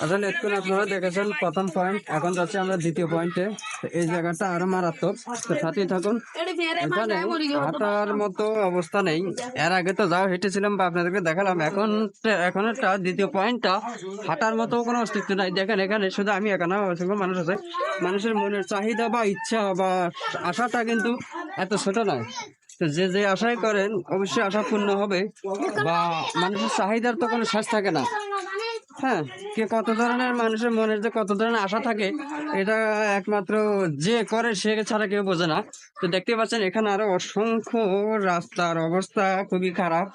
আসলে এখন আপনারা দেখেছেন প্রথম পয়েন্ট, এখন যাচ্ছে আমরা দ্বিতীয় পয়েন্টে। এই জায়গাটা আরো মারাত্মক, তো সাথেই থাকুন। এখানে হাঁটার মতো অবস্থা নেই। এর আগে তো যাও হেঁটেছিলাম বা আপনাদেরকে দেখালাম, এখন একটা দ্বিতীয় পয়েন্টটা হাঁটার মতো কোনো অস্তিত্ব নাই। দেখেন এখানে শুধু আমি একা না, অসংখ্য মানুষ আছে। মানুষের মনের চাহিদা বা ইচ্ছা বা আশাটা কিন্তু এত ছোট নয়। তো যে যে আশাই করেন অবশ্যই আশা পূর্ণ হবে, বা মানুষের চাহিদার তো কোনো শেষ থাকে না। হ্যাঁ, কে কত ধরনের মানুষের মনের যে কত ধরনের আশা থাকে, এটা একমাত্র যে করে সে ছাড়া কেউ বোঝে না। তো দেখতে পাচ্ছেন এখানে আরো অসংখ্য রাস্তার অবস্থা খুবই খারাপ।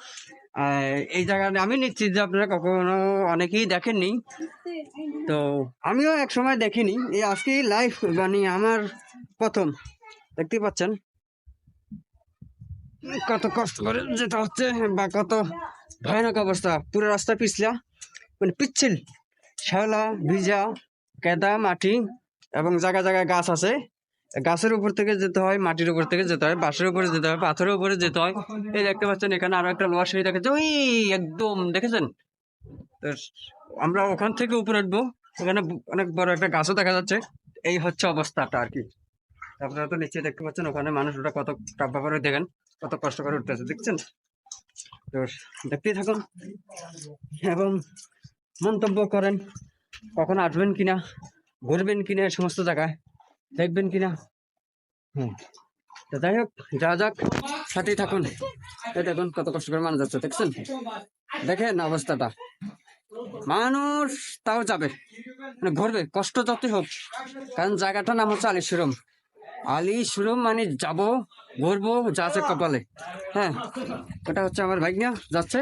এই জায়গাটা আমি নিশ্চিত যে আপনারা কখনো অনেকেই দেখেননি। তো আমিও এক সময় দেখিনি, এই আজকে লাইভ মানে আমার প্রথম। দেখতে পাচ্ছেন কত কষ্ট করে যেতে হচ্ছে, বা কত ভয়ানক অবস্থা। পুরো রাস্তা পিছলা, মানে পিচ্ছিল, শ্যাওলা, ভিজা, কেদা, মাটি, এবং জায়গায় জায়গায় গাছ আছে। গাছের উপর থেকে যেতে হয়, মাটির উপর থেকে যেতে হয়, বাঁশের উপরে যেতে হয়, পাথরের উপরে যেতে হয়। এই দেখতে পাচ্ছেন এখানে আরো একটা লোহার সিঁড়ি দেখাচ্ছে, ওই একদম দেখেছেন। তো আমরা ওখান থেকে উপরে উঠবো, ওখানে অনেক বড় একটা গাছও দেখা যাচ্ছে। এই হচ্ছে অবস্থাটা আর কি। আপনারা তো নিশ্চয়ই দেখতে পাচ্ছেন ওখানে মানুষ ওটা কত টাপ করে দেখেন, কত কষ্ট করে উঠতেছে, দেখছেন। তো দেখতেই থাকুন এবং মন্তব্য করেন, কখন আসবেন কিনা, ঘুরবেন কিনা, সমস্ত জায়গায় দেখবেন কিনা। তো যাই হোক, যা যাক, সাথেই থাকুন। এই দেখুন কত কষ্ট করে মানুষ যাচ্ছে, দেখছেন। দেখেন অবস্থাটা, মানুষ তাও যাবে, মানে ঘুরবে, কষ্ট যতই হোক। কারণ জায়গাটার নাম হচ্ছে আলীশ্বরম। আলীশ্বরম মানে যাবো, ঘুরবো, যা আছে কপালে। হ্যাঁ, ওটা হচ্ছে আমার ভাগ্না যাচ্ছে।